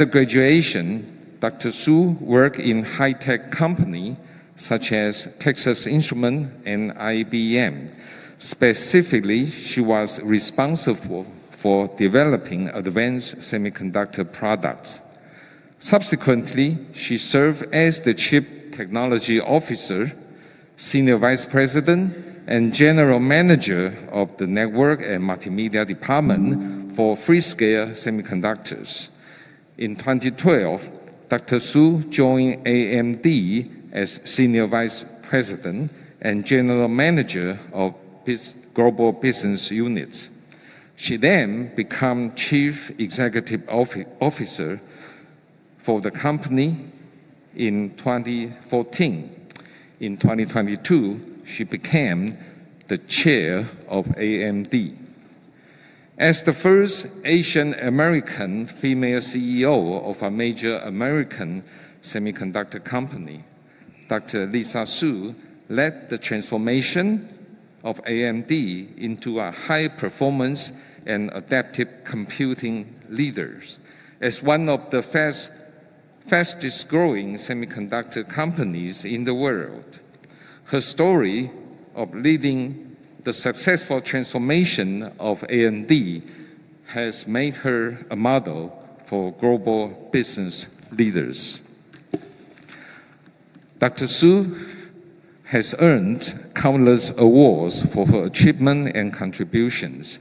After graduation, Dr. Su worked in high-tech companies such as Texas Instruments and IBM. Specifically, she was responsible for developing advanced semiconductor products. Subsequently, she served as the Chief Technology Officer, Senior Vice President, and General Manager of the Network and Multimedia Department for Freescale Semiconductors. In 2012, Dr. Su joined AMD as Senior Vice President and General Manager of Global Business Units. She then became Chief Executive Officer for the company in 2014. In 2022, she became the chair of AMD. As the first Asian American female CEO of a major American semiconductor company, Dr. Lisa Su led the transformation of AMD into a high-performance and adaptive computing leader. As one of the fastest-growing semiconductor companies in the world. Her story of leading the successful transformation of AMD has made her a model for global business leaders. Dr. Su has earned countless awards for her achievement and contributions,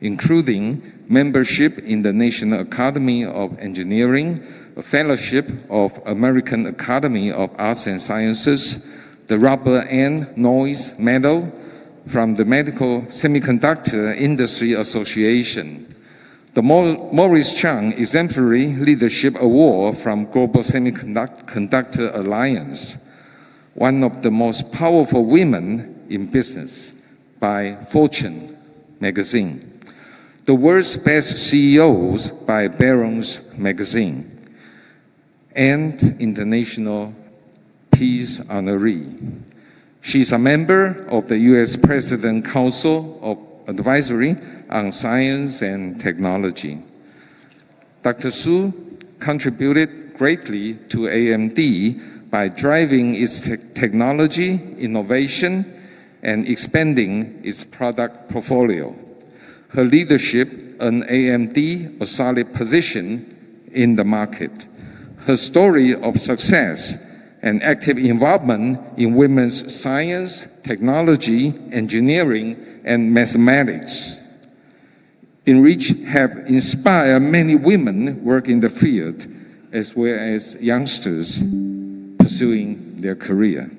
including membership in the National Academy of Engineering, a fellowship of American Academy of Arts and Sciences, the Rubber and Noise Medal from the Medical Semiconductor Industry Association, the Maurice Chang Exemplary Leadership Award from Global Semiconductor Alliance, one of the most powerful women in business by Fortune magazine, the World's Best CEOs by Barron's magazine, and International Peace Honoree. She is a member of the U.S. President Council of Advisory on Science and Technology. Dr. Su contributed greatly to AMD by driving its technology innovation and expanding its product portfolio. Her leadership earned AMD a solid position in the market. Her story of success and active involvement in women's science, technology, engineering, and mathematics, in which have inspired many women working in the field, as well as youngsters pursuing their career.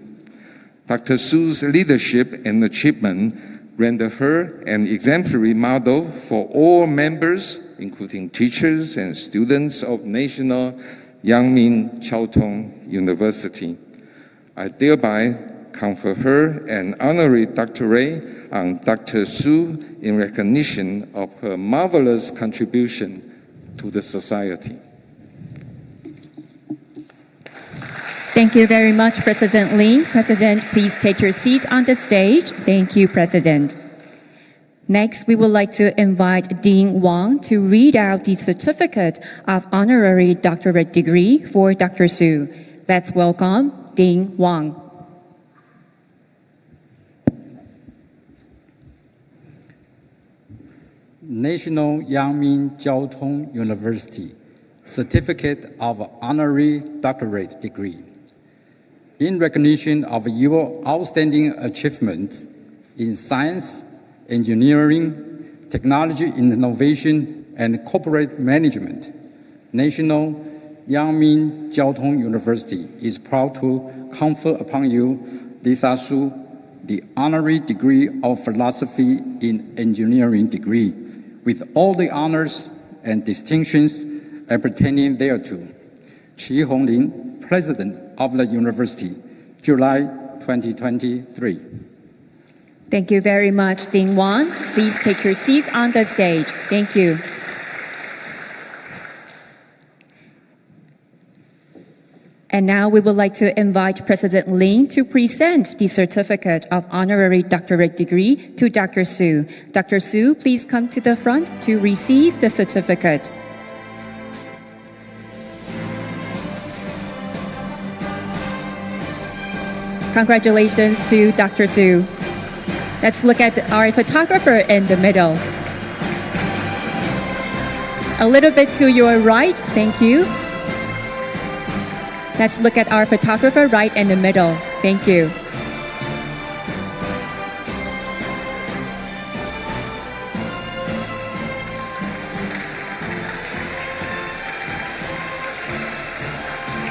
Dr. Su's leadership and achievement render her an exemplary model for all members, including teachers and students of National Yangmin Chiao-Tung University. I thereby confer her an honorary doctorate on Dr. Su in recognition of her marvelous contribution to the society. Thank you very much, President Lin. President, please take your seat on the stage. Thank you, President. Next, we would like to invite Dean Wang to read out the certificate of honorary doctorate degree for Dr. Su. Let's welcome Dean Wang. National Yangmin Chiao-Tung University Certificate of Honorary Doctorate Degree. In recognition of your outstanding achievements in science, engineering, technology innovation, and corporate management, National Yangmin Chiao-Tung University is proud to confer upon you, Lisa Su, the honorary degree of philosophy in engineering degree, with all the honors and distinctions appertaining thereto. Qi Honglin, President of the University, July 2023. Thank you very much, Dean Wang. Please take your seats on the stage. Thank you. And now we would like to invite President Lin to present the Certificate of Honorary Doctorate Degree to Dr. Su. Dr. Su, please come to the front to receive the certificate. Congratulations to Dr. Su. Let's look at our photographer in the middle. A little bit to your right, thank you. Let's look at our photographer right in the middle. Thank you.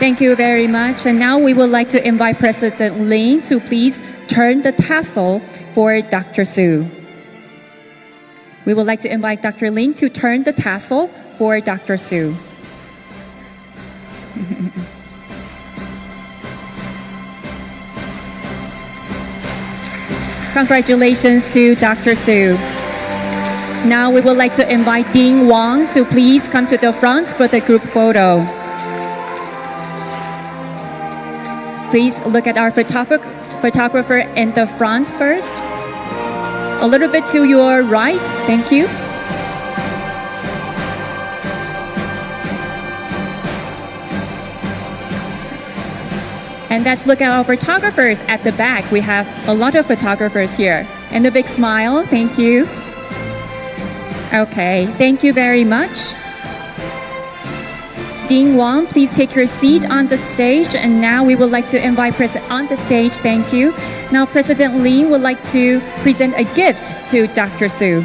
Thank you very much. And now we would like to invite President Lin to please turn the tassel for Dr. Su. We would like to invite Dr. Lin to turn the tassel for Dr. Su. Congratulations to Dr. Su. Now we would like to invite Dean Wang to please come to the front for the group photo. Please look at our photographer in the front first. A little bit to your right, thank you. And let's look at our photographers at the back. We have a lot of photographers here. And a big smile, thank you. Okay, thank you very much. Dean Wang, please take your seat on the stage. And now we would like to invite President on the stage, thank you. Now President Lin would like to present a gift to Dr. Su.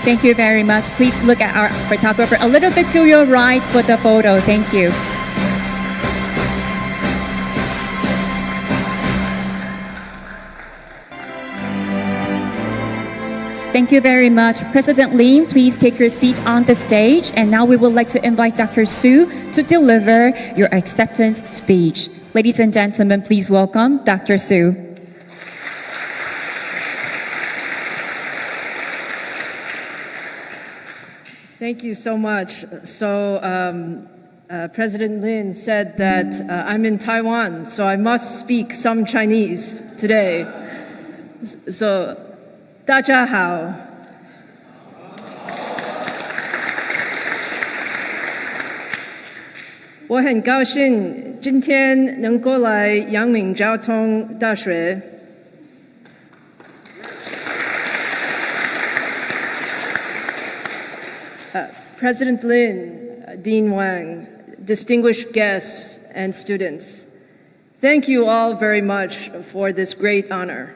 Thank you very much. Please look at our photographer a little bit to your right for the photo. Thank you. Thank you very much. President Lin, please take your seat on the stage. And now we would like to invite Dr. Su to deliver your acceptance speech. Ladies and gentlemen, please welcome Dr. Su. Thank you so much. So, President Lin said that I'm in Taiwan, so I must speak some Chinese today. So, 大家好。我很高兴今天能够来阳明交通大学。President Lin, Dean Wang, distinguished guests and students, thank you all very much for this great honor.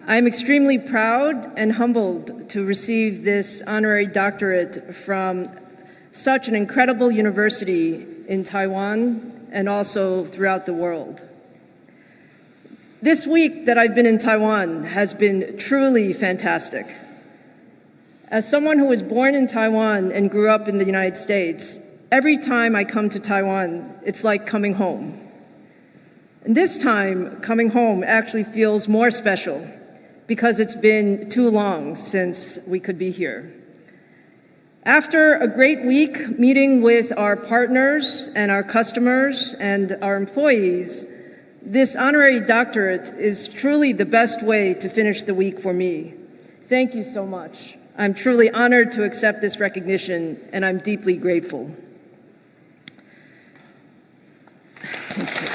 I am extremely proud and humbled to receive this honorary doctorate from such an incredible university in Taiwan and also throughout the world. This week that I've been in Taiwan has been truly fantastic. As someone who was born in Taiwan and grew up in the United States, every time I come to Taiwan, it's like coming home. And this time, coming home actually feels more special because it's been too long since we could be here. After a great week meeting with our partners and our customers and our employees, this honorary doctorate is truly the best way to finish the week for me. Thank you so much. I'm truly honored to accept this recognition, and I'm deeply grateful. Thank you.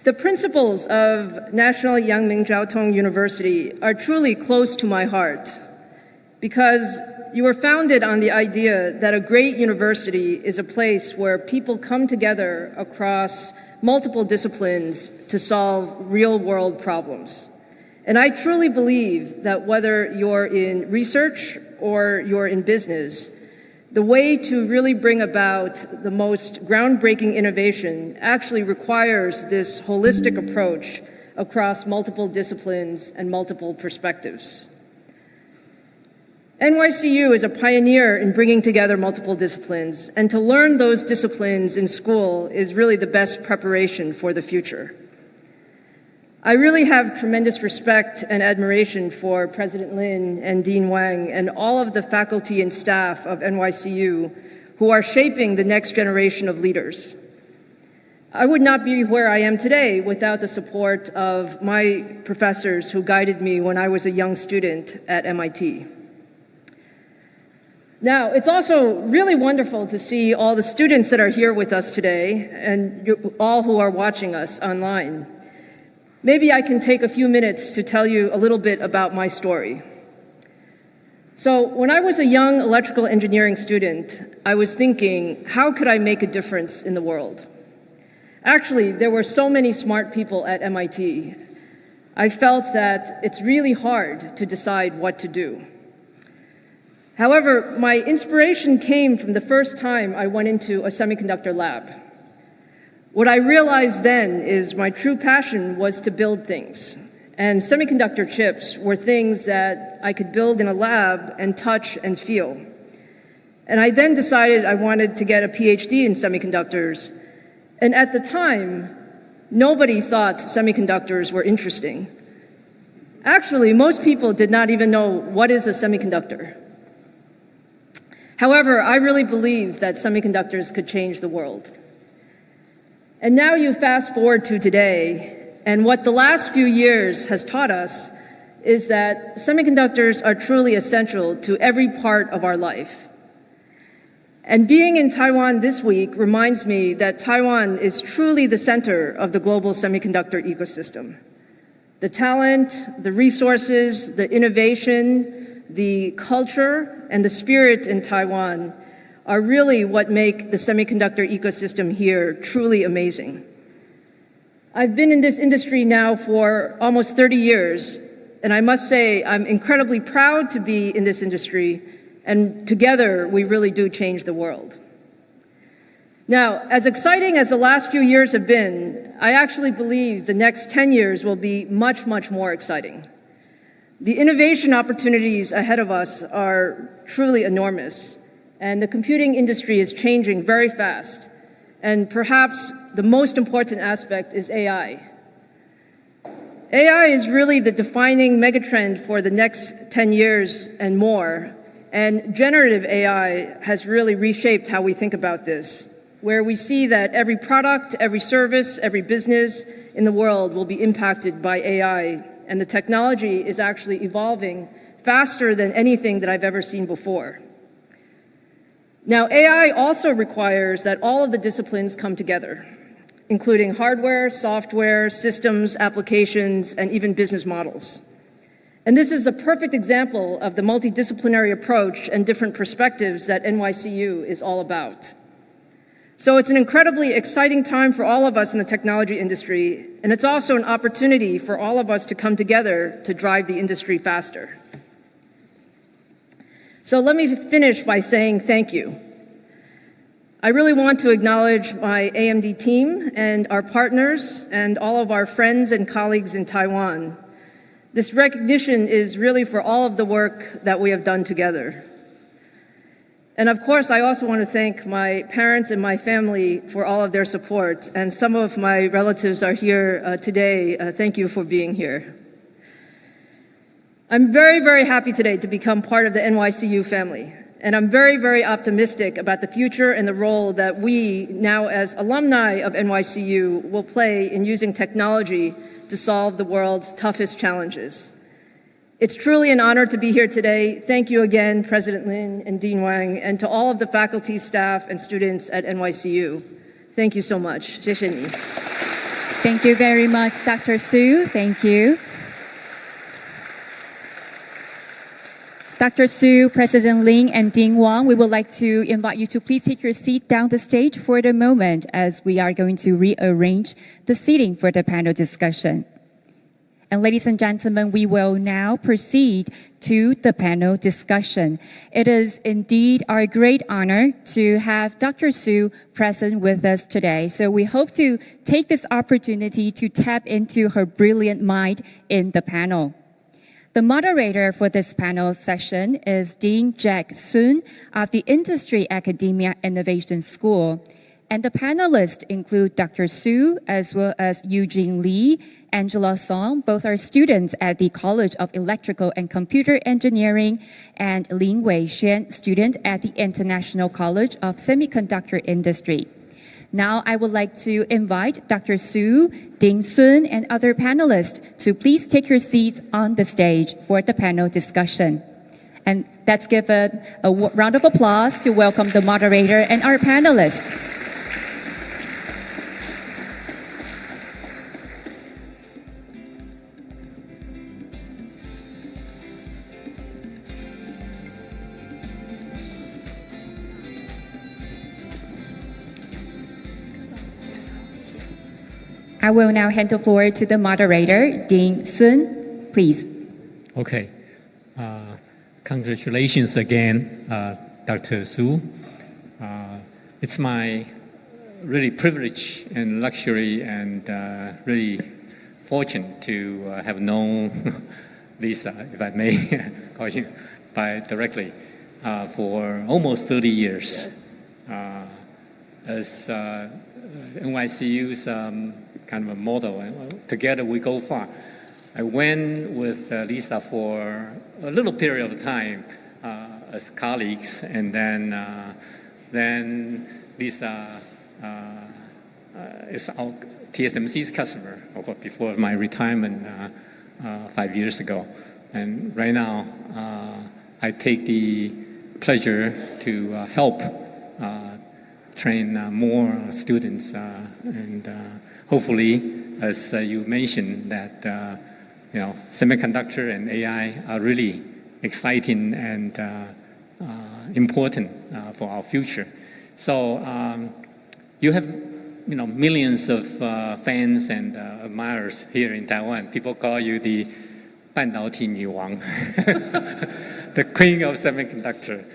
The principles of National Yangming Jiao Tong University are truly close to my heart because you were founded on the idea that a great university is a place where people come together across multiple disciplines to solve real-world problems. And I truly believe that whether you're in research or you're in business, the way to really bring about the most groundbreaking innovation actually requires this holistic approach across multiple disciplines and multiple perspectives. NYCU is a pioneer in bringing together multiple disciplines, and to learn those disciplines in school is really the best preparation for the future. I really have tremendous respect and admiration for President Lin and Dean Wang and all of the faculty and staff of NYCU who are shaping the next generation of leaders. I would not be where I am today without the support of my professors who guided me when I was a young student at MIT. Now, it's also really wonderful to see all the students that are here with us today and all who are watching us online. Maybe I can take a few minutes to tell you a little bit about my story. So when I was a young electrical engineering student, I was thinking, how could I make a difference in the world? Actually, there were so many smart people at MIT. I felt that it's really hard to decide what to do. However, my inspiration came from the first time I went into a semiconductor lab. What I realized then is my true passion was to build things. And semiconductor chips were things that I could build in a lab and touch and feel. And I then decided I wanted to get a PhD in semiconductors. And at the time, nobody thought semiconductors were interesting. Actually, most people did not even know what is a semiconductor. However, I really believed that semiconductors could change the world. And now you fast forward to today, and what the last few years has taught us is that semiconductors are truly essential to every part of our life. And being in Taiwan this week reminds me that Taiwan is truly the center of the global semiconductor ecosystem. The talent, the resources, the innovation, the culture, and the spirit in Taiwan are really what make the semiconductor ecosystem here truly amazing. I've been in this industry now for almost 30 years, and I must say I'm incredibly proud to be in this industry, and together we really do change the world. Now, as exciting as the last few years have been, I actually believe the next 10 years will be much, much more exciting. The innovation opportunities ahead of us are truly enormous, and the computing industry is changing very fast. And perhaps the most important aspect is AI. AI is really the defining megatrend for the next 10 years and more. And generative AI has really reshaped how we think about this, where we see that every product, every service, every business in the world will be impacted by AI. And the technology is actually evolving faster than anything that I've ever seen before. Now, AI also requires that all of the disciplines come together, including hardware, software, systems, applications, and even business models. And this is the perfect example of the multidisciplinary approach and different perspectives that NYCU is all about. So it's an incredibly exciting time for all of us in the technology industry, and it's also an opportunity for all of us to come together to drive the industry faster. So let me finish by saying thank you. I really want to acknowledge my AMD team and our partners and all of our friends and colleagues in Taiwan. This recognition is really for all of the work that we have done together. And of course, I also want to thank my parents and my family for all of their support. And some of my relatives are here today. Thank you for being here. I'm very, very happy today to become part of the NYCU family. And I'm very, very optimistic about the future and the role that we, now as alumni of NYCU, will play in using technology to solve the world's toughest challenges. It's truly an honor to be here today. Thank you again, President Lin and Dean Wang, and to all of the faculty, staff, and students at NYCU. Thank you so much. 谢谢你. Thank you very much, Dr. Su. Thank you. Dr. Su, President Lin, and Dean Wang, we would like to invite you to please take your seat down the stage for the moment as we are going to rearrange the seating for the panel discussion. And ladies and gentlemen, we will now proceed to the panel discussion. It is indeed our great honor to have Dr. Su present with us today. So we hope to take this opportunity to tap into her brilliant mind in the panel. The moderator for this panel session is Dean Jack Sun of the Industry Academia Innovation School. And the panelists include Dr. Su, as well as Eugene Lee, Angela Song, both are students at the College of Electrical and Computer Engineering, and Lin Wei Xuan, student at the International College of Semiconductor Industry. Now I would like to invite Dr. Su, Dean Sun, and other panelists to please take your seats on the stage for the panel discussion. And let's give a round of applause to welcome the moderator and our panelists. I will now hand the floor to the moderator, Dean Sun, please. Okay. Congratulations again, Dr. Su. It's my really privilege and luxury and really fortune to have known Lisa, if I may call you by directly, for almost 30 years. Yes. As NYCU's kind of a model, and together we go far. I went with Lisa for a little period of time as colleagues, and then Lisa is our TSMC's customer, of course, before my retirement 5 years ago. And right now, I take the pleasure to help train more students, and hopefully, as you mentioned, that semiconductor and AI are really exciting and important for our future. So you have millions of fans and admirers here in Taiwan. People call you the 半导体女王, the queen of semiconductor.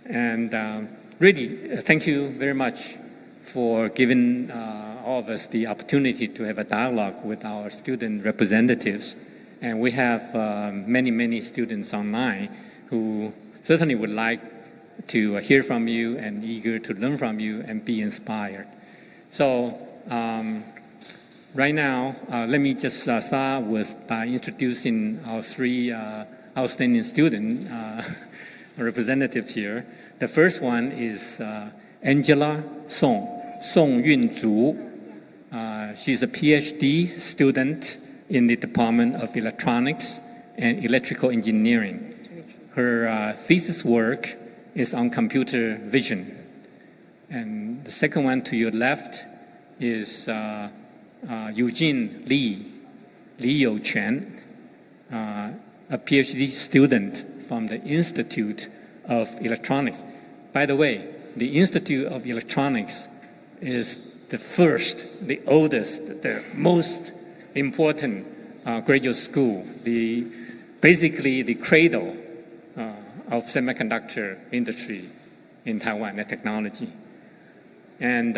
And really, thank you very much for giving all of us the opportunity to have a dialogue with our student representatives. And we have many students online who certainly would like to hear from you and eager to learn from you and be inspired. So right now, let me just start by introducing our three outstanding student representatives here. The first one is Angela Song Yunzhu. She's a PhD student in the Department of Electronics and Electrical Engineering. Her thesis work is on computer vision. And the second one to your left is Eugene Li Youquan, a PhD student from the Institute of Electronics. By the way, the Institute of Electronics is the first, the oldest, the most important graduate school, basically the cradle of semiconductor industry in Taiwan, the technology. And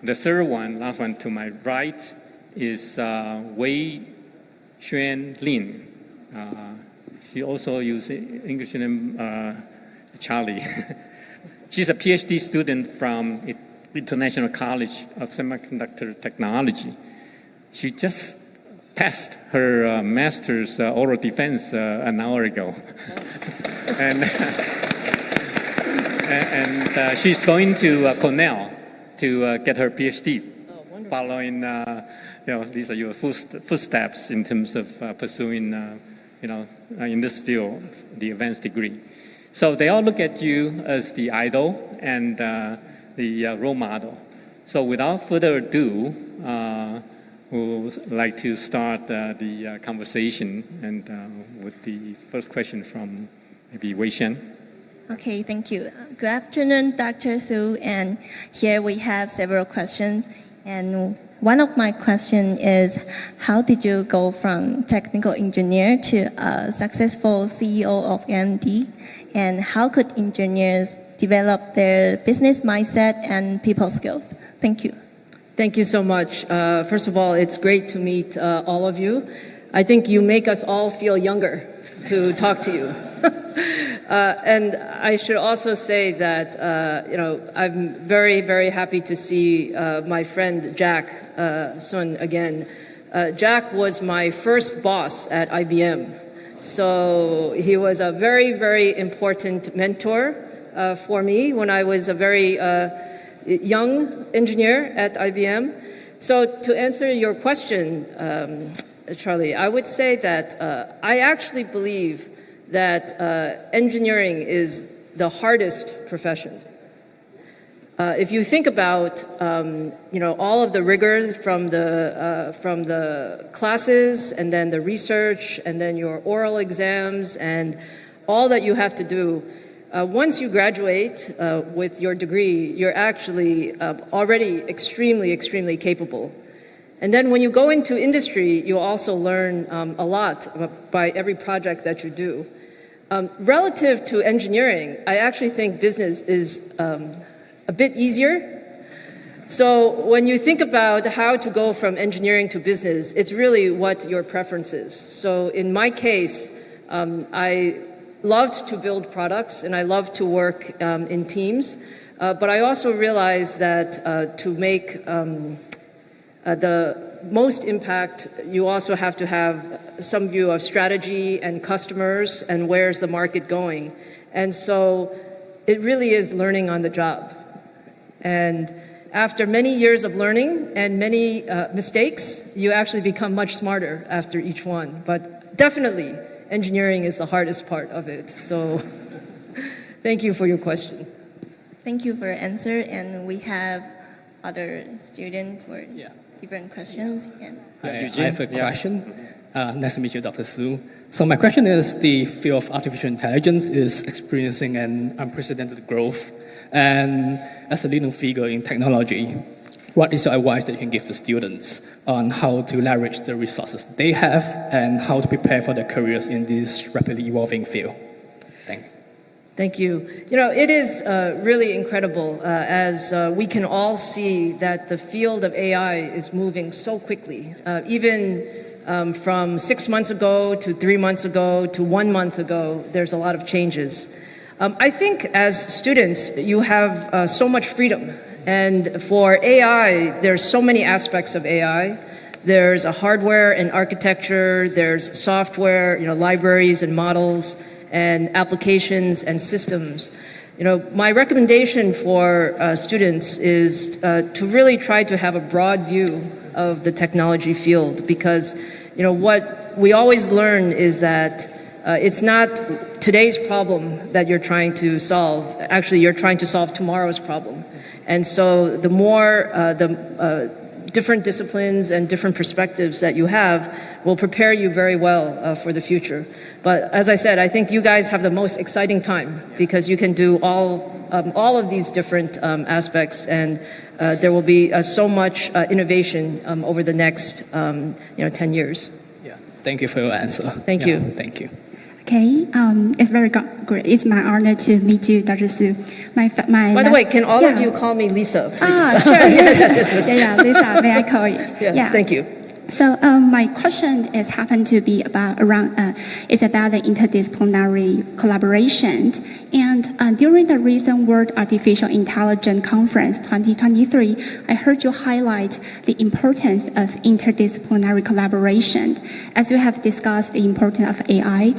the third one, last one to my right, is Wei Xuan Lin. She also uses English name Charlie. She's a PhD student from International College of Semiconductor Technology. She just passed her master's oral defense an hour ago. and she's going to Cornell to get her PhD, following these are your footsteps in terms of pursuing in this field the advanced degree. So they all look at you as the idol and the role model. So without further ado, we would like to start the conversation, and with the first question from maybe Wei Xuan. Okay, thank you. Good afternoon, Dr. Su, and here we have several questions. And one of my questions is, how did you go from technical engineer to a successful CEO of AMD? And how could engineers develop their business mindset and people skills? Thank you. Thank you so much. First of all, it's great to meet all of you. I think you make us all feel younger to talk to you. And I should also say that, I'm very, very happy to see my friend Jack Sun again. Jack was my first boss at IBM. So he was a very, very important mentor for me when I was a very young engineer at IBM. So to answer your question, Charlie, I would say that I actually believe that engineering is the hardest profession. If you think about all of the rigors from the classes and then the research and then your oral exams and all that you have to do, once you graduate with your degree, you're actually already extremely capable. And then when you go into industry, you also learn a lot by every project that you do. Relative to engineering, I actually think business is a bit easier. So when you think about how to go from engineering to business, it's really what your preference is. So in my case, I loved to build products and I loved to work in teams. But I also realized that to make the most impact, you also have to have some view of strategy and customers and where's the market going. And so it really is learning on the job. And after many years of learning and many mistakes, you actually become much smarter after each one. But definitely, engineering is the hardest part of it. So thank you for your question. Thank you for your answer. And we have other students for different questions. I have a question. Nice to meet you, Dr. Su. So my question is, the field of artificial intelligence is experiencing an unprecedented growth. And as a leading figure in technology, what is your advice that you can give to students on how to leverage the resources they have and how to prepare for their careers in this rapidly evolving field? Thank you. Thank you. It is really incredible as we can all see that the field of AI is moving so quickly. Even from 6 months ago to 3 months ago to 1 month ago, there's a lot of changes. I think as students, you have so much freedom. And for AI, there's so many aspects of AI. There's a hardware and architecture, there's software, libraries and models, and applications and systems. My recommendation for students is to really try to have a broad view of the technology field, because what we always learn is that it's not today's problem that you're trying to solve. Actually, you're trying to solve tomorrow's problem. And so the more different disciplines and different perspectives that you have will prepare you very well for the future. But as I said, I think you guys have the most exciting time because you can do all of these different aspects, and there will be so much innovation over the next 10 years. Yeah, thank you for your answer. Thank you. Thank you. Okay, it's very great. It's my honor to meet you, Dr. Su. By the way, can all of you call me Lisa, please? Sure. yes. Yeah, Lisa, may I call it? Yes, thank you. So my question is happened to be about it's about the interdisciplinary collaboration. And during the recent World Artificial Intelligence Conference 2023, I heard you highlight the importance of interdisciplinary collaboration. As we have discussed the importance of AI,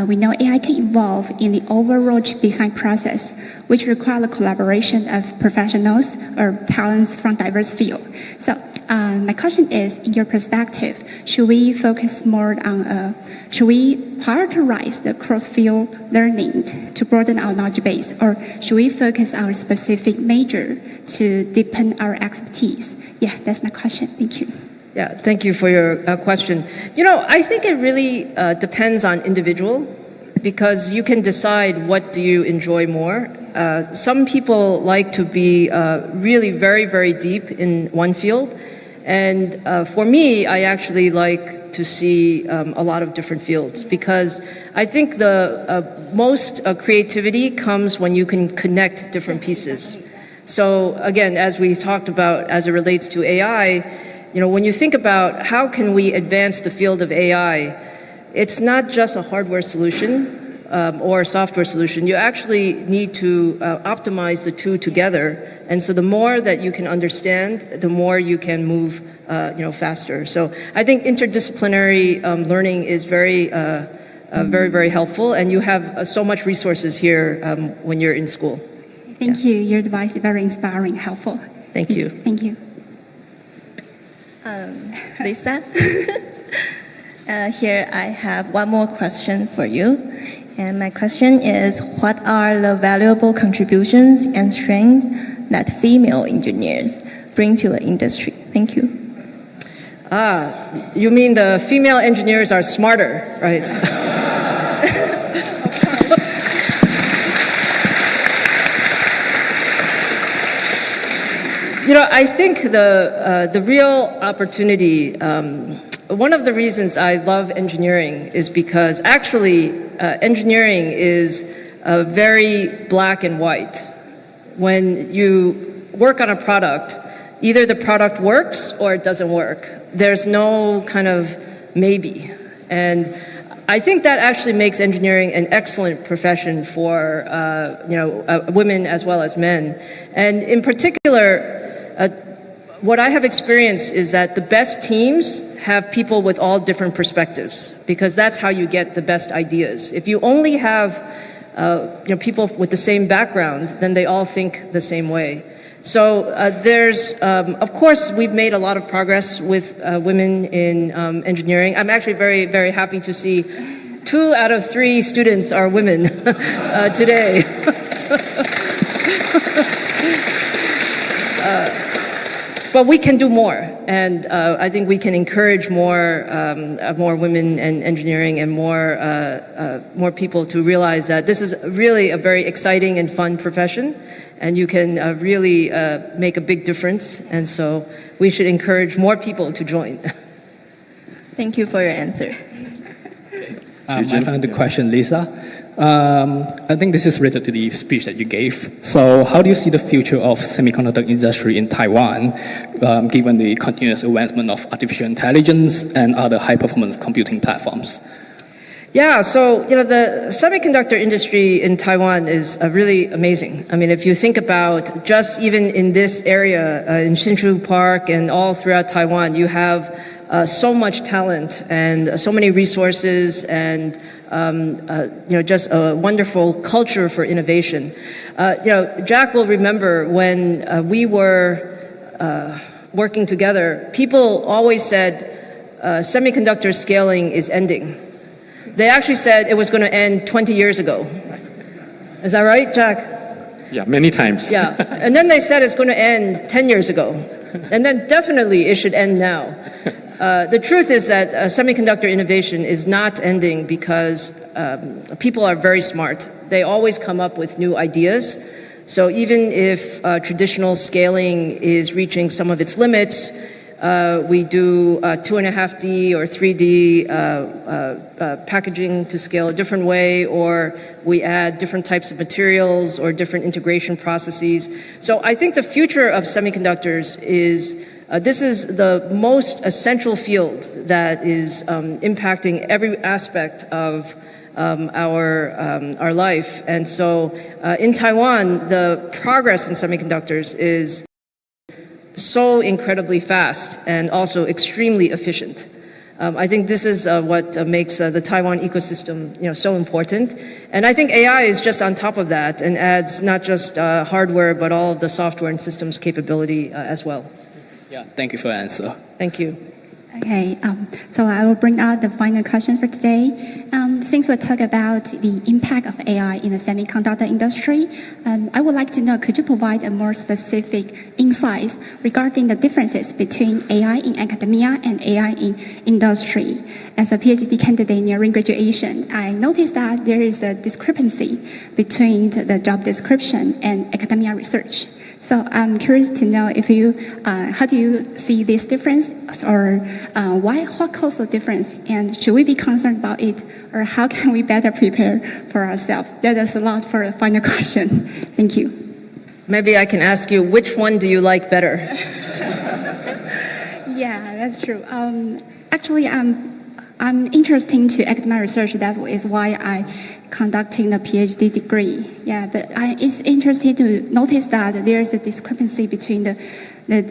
we know AI can evolve in the overall chip design process, which requires the collaboration of professionals or talents from diverse fields. So my question is, in your perspective, should we focus more on, should we prioritize the cross-field learning to broaden our knowledge base, or should we focus on a specific major to deepen our expertise? Yeah, that's my question. Thank you. Yeah, thank you for your question. I think it really depends on individual, because you can decide what do you enjoy more. Some people like to be really very, very deep in one field. And for me, I actually like to see a lot of different fields, because I think the most creativity comes when you can connect different pieces. So again, as we talked about as it relates to AI, when you think about how can we advance the field of AI, it's not just a hardware solution or a software solution. You actually need to optimize the two together. And so the more that you can understand, the more you can move faster. So I think interdisciplinary learning is very, very helpful. And you have so much resources here when you're in school. Thank you. Your advice is very inspiring, helpful. Thank you. Thank you. Lisa, here I have one more question for you. And my question is, what are the valuable contributions and strengths that female engineers bring to the industry? Thank you. You mean the female engineers are smarter, right? I think the real opportunity, one of the reasons I love engineering is because actually engineering is very black and white. When you work on a product, either the product works or it doesn't work. There's no kind of maybe. And I think that actually makes engineering an excellent profession for women as well as men. And in particular, what I have experienced is that the best teams have people with all different perspectives, because that's how you get the best ideas. If you only have people with the same background, then they all think the same way. So of course, we've made a lot of progress with women in engineering. I'm actually very, very happy to see 2 out of 3 students are women today. But we can do more, and I think we can encourage more women in engineering and more people to realize that this is really a very exciting and fun profession, and you can really make a big difference. And so we should encourage more people to join. Thank you for your answer. I found the question, Lisa. I think this is related to the speech that you gave. So how do you see the future of semiconductor industry in Taiwan, given the continuous advancement of artificial intelligence and other high-performance computing platforms? Yeah, so the semiconductor industry in Taiwan is really amazing. I mean, if you think about just even in this area, in Hsinchu Park and all throughout Taiwan, you have so much talent and so many resources and just a wonderful culture for innovation. Jack will remember when we were working together, people always said semiconductor scaling is ending. They actually said it was going to end 20 years ago. Is that right, Jack? Yeah, many times. Yeah, and then they said it's going to end 10 years ago. And then definitely it should end now. The truth is that semiconductor innovation is not ending because people are very smart. They always come up with new ideas. So even if traditional scaling is reaching some of its limits, we do 2.5D or 3D packaging to scale a different way, or we add different types of materials or different integration processes. So I think the future of semiconductors is this is the most essential field that is impacting every aspect of our life. And so in Taiwan, the progress in semiconductors is so incredibly fast and also extremely efficient. I think this is what makes the Taiwan ecosystem so important. And I think AI is just on top of that and adds not just hardware, but all of the software and systems capability as well. Yeah, thank you for the answer. Thank you. Okay, so I will bring out the final question for today. Since we talk about the impact of AI in the semiconductor industry, I would like to know, could you provide a more specific insights regarding the differences between AI in academia and AI in industry? As a PhD candidate nearing graduation, I noticed that there is a discrepancy between the job description and academia research. So I'm curious to know if how do you see this difference, or what caused the difference, and should we be concerned about it, or how can we better prepare for ourselves? That is a lot for the final question. Thank you. Maybe I can ask you, which one do you like better? Yeah, that's true. Actually, I'm interested to academic research. That is why I conducting a PhD degree. Yeah, but it's interesting to notice that there is a discrepancy between the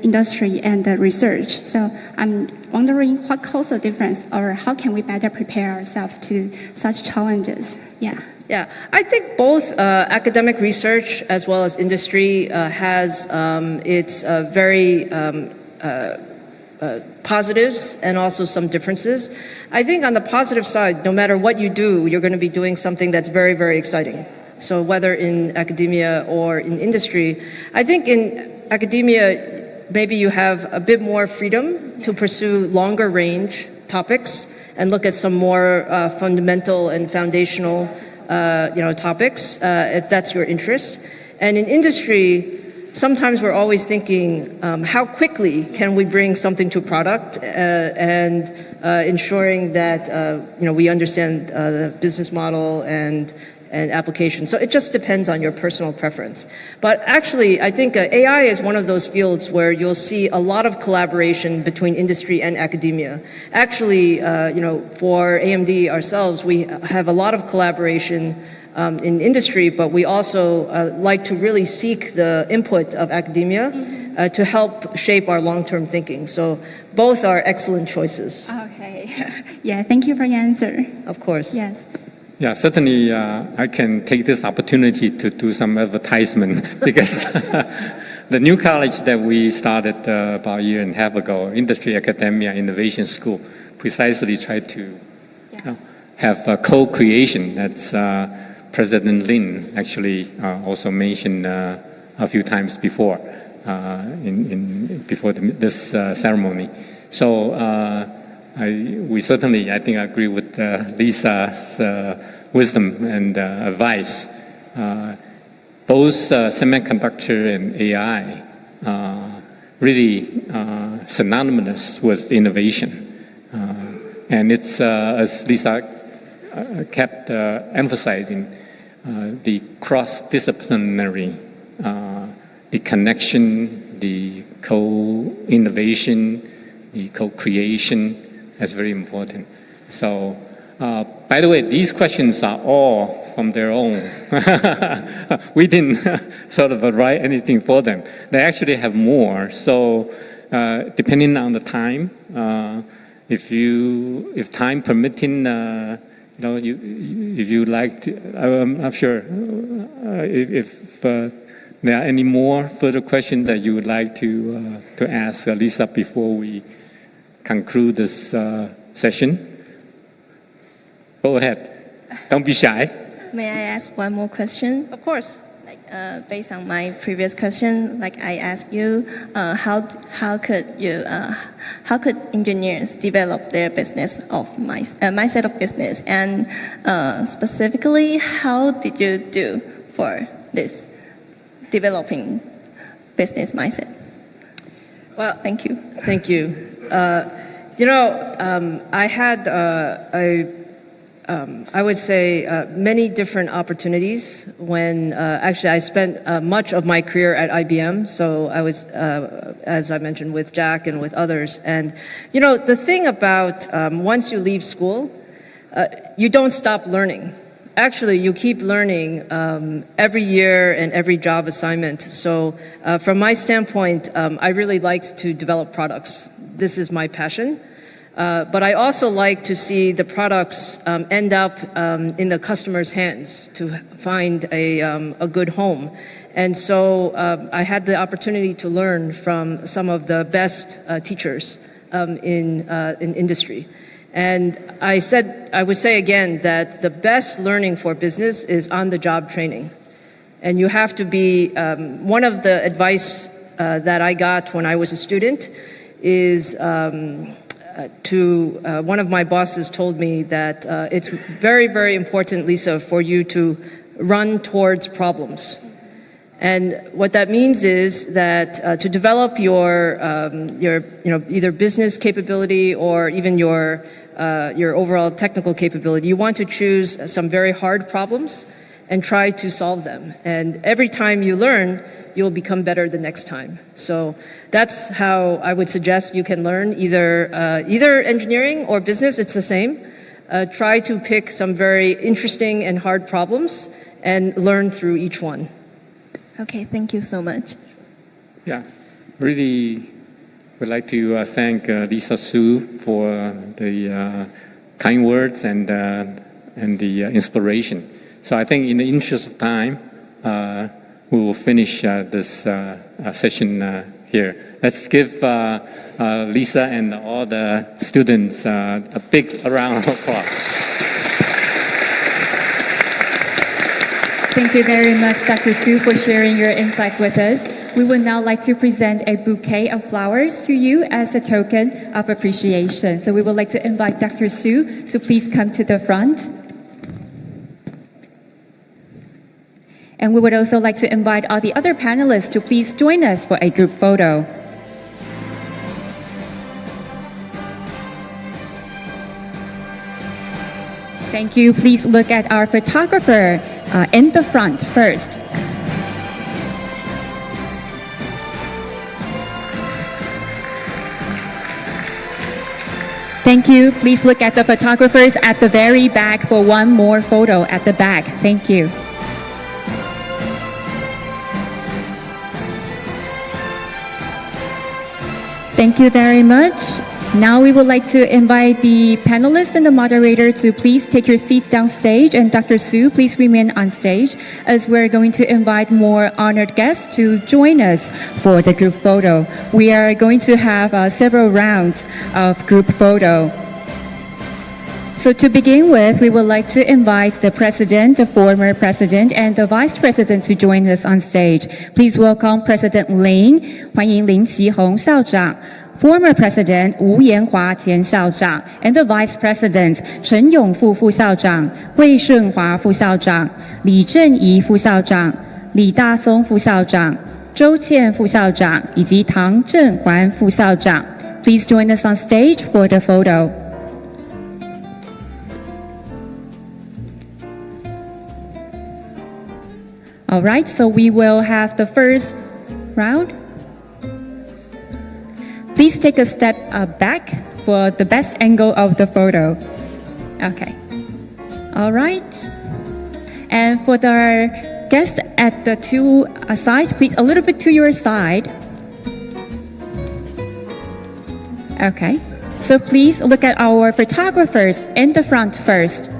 industry and the research. So I'm wondering what caused the difference, or how can we better prepare ourselves to such challenges? Yeah. Yeah, I think both academic research as well as industry has its very positives and also some differences. I think on the positive side, no matter what you do, you're going to be doing something that's very, very exciting. So whether in academia or in industry, I think in academia, maybe you have a bit more freedom to pursue longer range topics and look at some more fundamental and foundational topics, if that's your interest. And in industry, sometimes we're always thinking, how quickly can we bring something to product and ensuring that we understand the business model and application. So it just depends on your personal preference. But actually, I think AI is one of those fields where you'll see a lot of collaboration between industry and academia. Actually, for AMD ourselves, we have a lot of collaboration in industry, but we also like to really seek the input of academia to help shape our long-term thinking. So both are excellent choices. Okay. Yeah, thank you for your answer. Of course. Yes. Yeah, certainly I can take this opportunity to do some advertisement because the new college that we started about a year and a half ago, Industry Academia Innovation School, precisely tried to have a co-creation. That's President Lin actually also mentioned a few times before before this ceremony. So we certainly, I think, agree with Lisa's wisdom and advice. Both semiconductor and AI really synonymous with innovation. And it's, as Lisa kept emphasizing, the cross-disciplinary, the connection, the co-innovation, the co-creation. That's very important. So, by the way, these questions are all from their own. We didn't sort of write anything for them. They actually have more. So, depending on the time, if time permitting, if you like to, I'm not sure if there are any more further questions that you would like to ask Lisa before we conclude this session. Go ahead. Don't be shy. May I ask one more question? Of course. Based on my previous question, like I asked you, how could engineers develop their business of mindset of business, and specifically, how did you do for this developing business mindset? Well, thank you. Thank you. I had I would say many different opportunities when actually I spent much of my career at IBM. So I was, as I mentioned, with Jack and with others. And, the thing about once you leave school, you don't stop learning. Actually, you keep learning every year and every job assignment. So from my standpoint, I really liked to develop products. This is my passion. But I also like to see the products end up in the customer's hands to find a good home. And so I had the opportunity to learn from some of the best teachers in industry. And I would say again that the best learning for business is on-the-job training. And you have to be, one of the advice that I got when I was a student is one of my bosses told me that it's very, very important, Lisa, for you to run towards problems. And what that means is that to develop your either business capability or even your overall technical capability, you want to choose some very hard problems and try to solve them. And every time you learn, you'll become better the next time. So that's how I would suggest you can learn either engineering or business. It's the same. Try to pick some very interesting and hard problems and learn through each one. Okay, thank you so much. Yeah, really would like to thank Lisa Su for the kind words and the inspiration. So I think in the interest of time, we will finish this session here. Let's give Lisa and all the students a big round of applause. Thank you very much, Dr. Su, for sharing your insights with us. We would now like to present a bouquet of flowers to you as a token of appreciation. So we would like to invite Dr. Su to please come to the front. And we would also like to invite all the other panelists to please join us for a group photo. Thank you. Please look at our photographer in the front first. Thank you. Please look at the photographers at the very back for one more photo at the back. Thank you. Thank you very much. Now we would like to invite the panelists and the moderator to please take your seats downstage, and Dr. Su, please remain on stage as we're going to invite more honored guests to join us for the group photo. We are going to have several rounds of group photo. So to begin with, we would like to invite the president, the former president, and the vice president to join us on stage. Please welcome President Lin, 欢迎林奇宏校长。Former President 吴延华前校长 and the Vice President 陈永富副校长、魏顺华副校长、李正仪副校长、李大松副校长、周倩副校长以及唐正环副校长。Please join us on stage for the photo. All right, so we will have the first round. Please take a step back for the best angle of the photo. Okay. All right. And for the guest at the two side, please a little bit to your side. Okay. So please look at our photographers in the front first.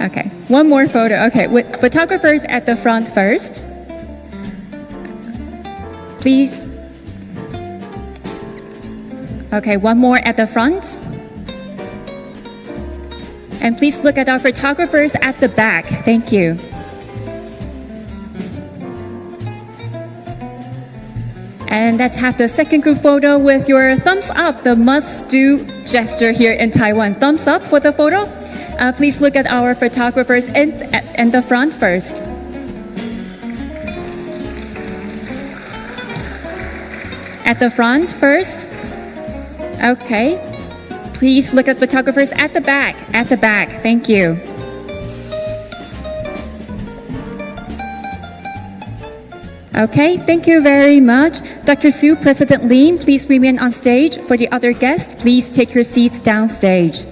Okay, one more photo. Okay, with photographers at the front first. Please. Okay, one more at the front. And please look at our photographers at the back. Thank you. And let's have the second group photo with your thumbs up, the must-do gesture here in Taiwan. Thumbs up for the photo. Please look at our photographers in the front first. At the front first. Okay. Please look at photographers at the back. At the back. Thank you. Okay, thank you very much. Dr. Su, President Lin, please remain on stage. For the other guests, please take your seats downstage.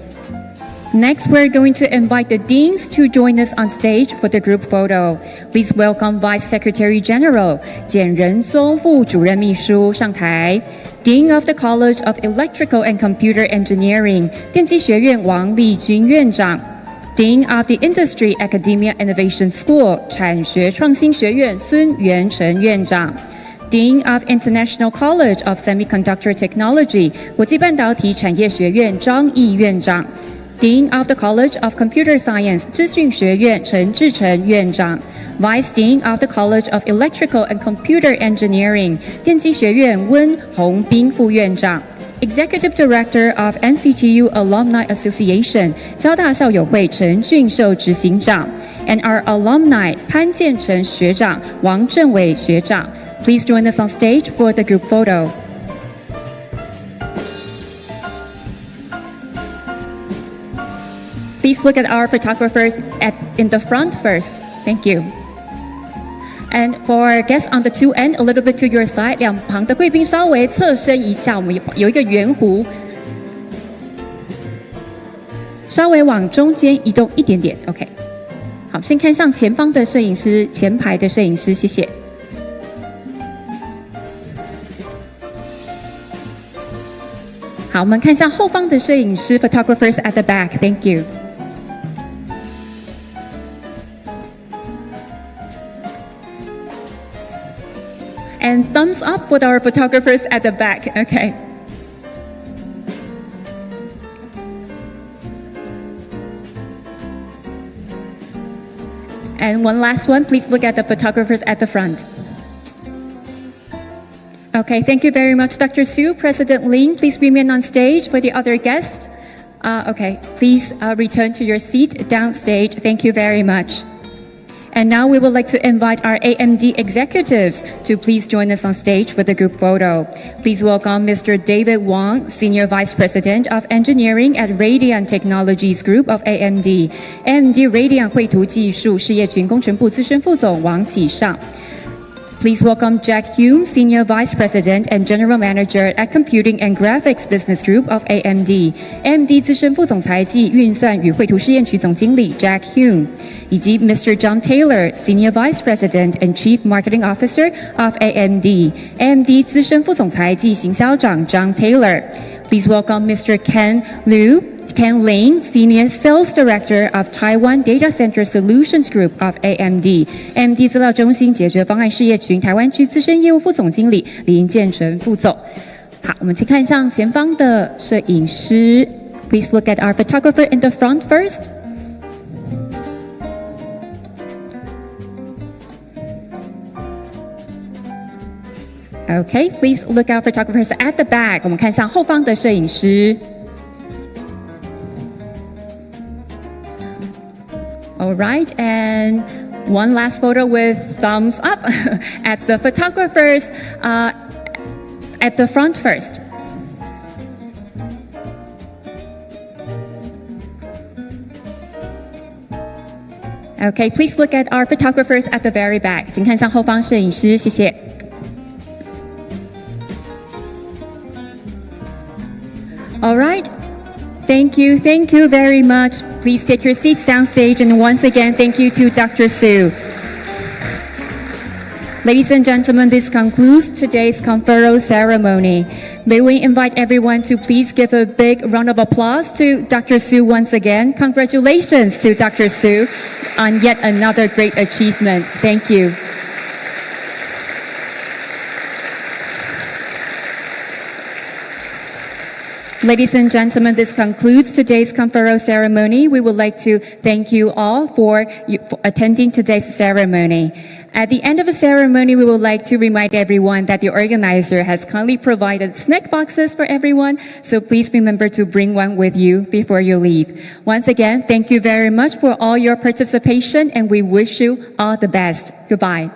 Next, we're going to invite the deans to join us on stage for the group photo. Please welcome Vice Secretary General 简仁宗副主任秘书上台。Dean of the College of Electrical and Computer Engineering 电机学院王立军院长。Dean of the Industry Academia Innovation School 产学创新学院孙元成院长。Dean of International College of Semiconductor Technology 国际半导体产业学院张毅院长。Dean of the College of Computer Science 资讯学院陈志成院长 Vice Dean of the College of Electrical and Computer Engineering 电机学院温宏斌副院长 Executive Director of NCTU Alumni Association 交大校友会陈俊秀执行长 and our alumni 潘建成学长王正伟学长 Please join us on stage for the group photo. Please look at our photographers in the front first. Thank you. And for our guests on the two end, a little bit to your side. 两旁的贵宾稍微侧身一下，我们有一个圆弧，稍微往中间移动一点点。OK， 好，先看向前方的摄影师，前排的摄影师，谢谢。好，我们看一下后方的摄影师 photographers at the back. Thank you. And thumbs up for our photographers at the back. Okay. And one last one, please look at the photographers at the front. Okay, thank you very much, Dr. Su. President Lin, please remain on stage for the other guests. Okay, please return to your seat downstage. Thank you very much. And now we would like to invite our AMD executives to please join us on stage for the group photo. Please welcome Mr. David Wang, Senior Vice President of Engineering at Radeon Technologies Group of AMD. AMD Radeon 绘图技术事业群工程部资深副总王启尚。Please welcome Jack Hume, Senior Vice President and General Manager at Computing and Graphics Business Group of AMD. AMD 资深副总裁暨运算与绘图试验区总经理 Jack Hume， 以及 Mr. John Taylor, Senior Vice President and Chief Marketing Officer of AMD. AMD 资深副总裁暨行销长 John Taylor. Please welcome Mr. Ken Lin, Senior Sales Director of Taiwan Data Center Solutions Group of AMD. AMD 资料中心解决方案事业群台湾区资深业务副总经理林建成副总。好，我们请看向前方的摄影师。Please look at our photographer in the front first. Okay, please look at photographers at the back. 我们看向后方的摄影师。All right, and one last photo with thumbs up at the photographers at the front first. Okay, please look at our photographers at the very back. 请看向后方摄影师，谢谢。All right. Thank you very much. Please take your seats downstage, and once again, thank you to Dr. Su. Ladies and gentlemen, this concludes today's conferral ceremony. May we invite everyone to please give a big round of applause to Dr. Su once again. Congratulations to Dr. Su on yet another great achievement. Thank you. Ladies and gentlemen, this concludes today's conferral ceremony. We would like to thank you all for attending today's ceremony. At the end of the ceremony, we would like to remind everyone that the organizer has kindly provided snack boxes for everyone, so please remember to bring one with you before you leave. Once again, thank you very much for all your participation, and we wish you all the best. Goodbye.